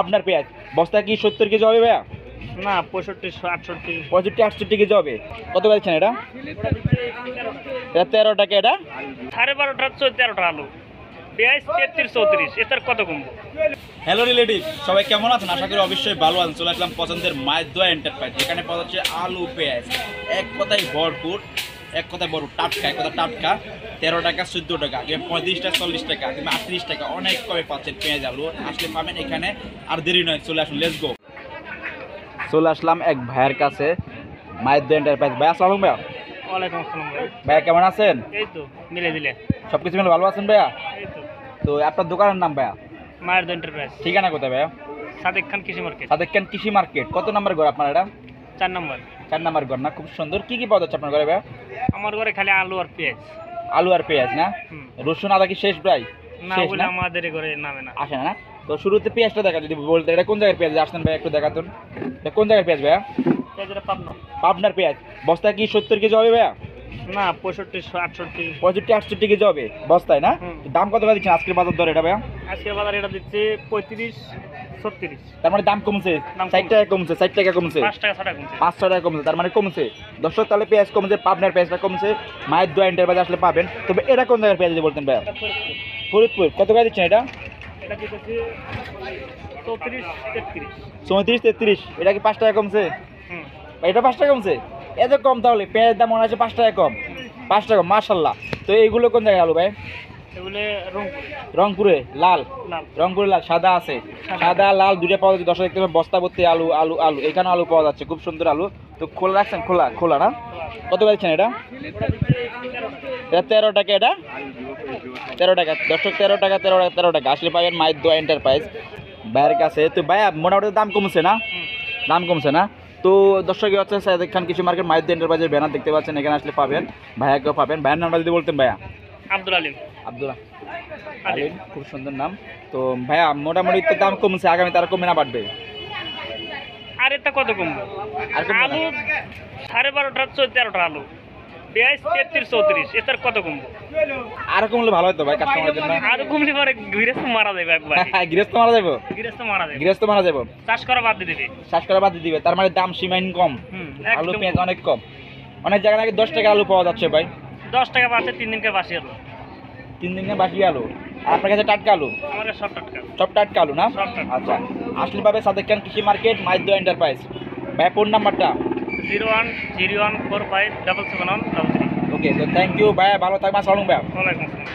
আপনার পেঁয়াজ বস্তা কি 70 কেজি হবে ভাইয়া? না 65 68 65 68 কেজি হবে। কত বলছেন এটা? এটা 13 টাকা। এটা 12.5 13টা আলু পেঁয়াজ 33 34 এটার কত কমবো? হ্যালো রিলেটিভ, সবাই কেমন আছেন? আশা করি অবশ্যই ভালো আছেন। চলে আসলাম পছন্দের মায়ের দোয়া এন্টারপ্রাইজ, যেখানে পাওয়া যাচ্ছে আলু পেঁয়াজ এক কথায় ভরপুর, এক কথায় বড় টাটকা, এক কথা টাটকা। 13 টাকা 14 টাকা, 35 টাকা 40 টাকা, 38 টাকা, অনেক কমে পাচ্ছেন পেঁয়াজ আলু। আসলে পাবেন এখানে, আর দেরি নয়, চলে আসুন, লেটস গো। চলে আসলাম এক ভাইয়ের কাছে, মায়ের দোয়া এন্টারপ্রাইজ। ভাই আসসালামু ভাইয়া। ওয়ালাইকুম আসসালাম ভাই। ভাইয়া কেমন আছেন? এই তো মিলে দিলে। সব কিছু মিলে ভালো আছেন ভাইয়া? এই তো তো আপনার দোকানের নাম ভাইয়া? মায়ের এন্টারপ্রাইজ, ঠিকানা কোথায় ভাইয়া? সাদেক খান কৃষি মার্কেট, সাদেক খান কৃষি মার্কেট। কত নম্বর ঘর আপনার এটা? 4 নম্বর। 4 নম্বর ঘর না? খুব সুন্দর। কি কি পাওয়া যাচ্ছে আপনার ঘরে ভাইয়া? আমার ঘরে খালি আলু আর পেঁয়াজ। আলু আর পেঁয়াজ না? রসুন আদা কি শেষ প্রায়? না শেষ বলে না? আমাদের ঘরে নামে না। আসে না? তো শুরুতে পেঁয়াজটা দেখা, যদি বলতে এটা কোন জায়গার পেঁয়াজ আসছেন ভাই, একটু দেখাতুন। এটা কোন জায়গার পেঁয়াজ ভাইয়া? পেঁয়াজের পাবনা। পাবনার পেঁয়াজ বস্তা কি 70 কেজি হবে ভাইয়া? না 65 68 65 68 কেজি হবে বস্তায় না? দাম কত করে দিচ্ছেন আজকের বাজার দর এটা ভাইয়া? আজকে বাজার এটা দিচ্ছে 35 36। তার মানে দাম কমছে, দাম 60 টাকা কমছে, 60 টাকা কমছে, 5 টাকা 6 টাকা কমছে। 5 টাকা কমছে, তার মানে কমছে। দর্শক তাহলে পেঁয়াজ কমছে, পাবনার পেঁয়াজটা কমছে, মায়ের দোয়া এন্টারপ্রাইজ আসলে পাবেন। তবে এটা কোন জায়গার পেঁয়াজ যদি বলতেন ভাইয়া? এটা ফরিদপুর। ফরিদপুর। কত করে দিচ্ছেন এটা? এটা দিতেছে 34 33। 34 33। এটা কি 5 টাকা কমছে? হুম। এটা 5 টাকা কমছে? এত কম? তাহলে পেঁয়াজের দাম মনে হচ্ছে 5 টাকা কম। 5 টাকা, মাশাল্লাহ। তো এইগুলো কোন জায়গায় আলু ভাই? এগুলো রংপুর। রংপুরে লাল? লাল। রংপুরে লাল, সাদা আছে? সাদা লাল দুইটা পাওয়া যাচ্ছে। দর্শক দেখতে পাবেন বস্তা ভর্তি আলু, আলু আলু। এখানে আলু পাওয়া যাচ্ছে, খুব সুন্দর আলু। তো খোলা রাখছেন? খোলা খোলা না? কত বলছেন এটা? এটা 13 টাকা। এটা 13 টাকা। দর্শক 13 টাকা 13 টাকা 13 টাকা আসলে পাবেন মায়ের দোয়া এন্টারপ্রাইজ ভাইয়ের কাছে। তো ভাইয়া মোটামুটি দাম কমছে না? দাম কমছে না? তো দর্শক হচ্ছে সাদেক খান কৃষি মার্কেট, মায়ের দোয়া এন্টারপ্রাইজের ব্যানার দেখতে পাচ্ছেন, এখানে আসলে পাবেন, ভাইয়াকেও পাবেন। ভাইয়ের নামটা যদি বলতেন ভাইয়া? আব্দুল আলিম। আব্দুল আলিম, খুব সুন্দর নাম। তো ভাইয়া মোটামুটি তো দাম কমছে, আগামী তারা কমে না বাড়বে? আর এটা কত কমবো? আর কমবে না? আলু 12.5 13টা আলু পেঁয়াজ 33 34 এটার কত কমবো? আর কমলে ভালো হতো ভাই কাস্টমারের জন্য। আর কমলে পরে গৃহস্থ মারা যাবে একবার। গৃহস্থ মারা যাবো? গৃহস্থ মারা যাবে। গৃহস্থ মারা যাবো, চাষ করা বাদ দিয়ে দিবে। শ্বাস করা বাদ দিয়ে দিবে। তার মানে দাম সীমাহীন কম। আলু একদম পেঁয়াজ অনেক কম। অনেক জায়গায় নাকি 10 টাকা আলু পাওয়া যাচ্ছে ভাই। 10 টাকা বাড়ছে 3 দিনকে বাসি আলু। 3 দিনে বাকি আলু। আর আপনার কাছে টাটকা আলু? আমার সব টাটকা। সব টাটকা আলু না? সব টাটকা। আচ্ছা, আসলে পাবে সাদেক খান কৃষি মার্কেট, মায়ের দোয়া এন্টারপ্রাইজ। ভাই ফোন নাম্বারটা? 010145771133। ওকে, তো থ্যাংক ইউ ভাইয়া, ভালো থাকবেন। আসসালামু আলাইকুম ভাইয়া। ওয়ালাইকুম আসসালাম।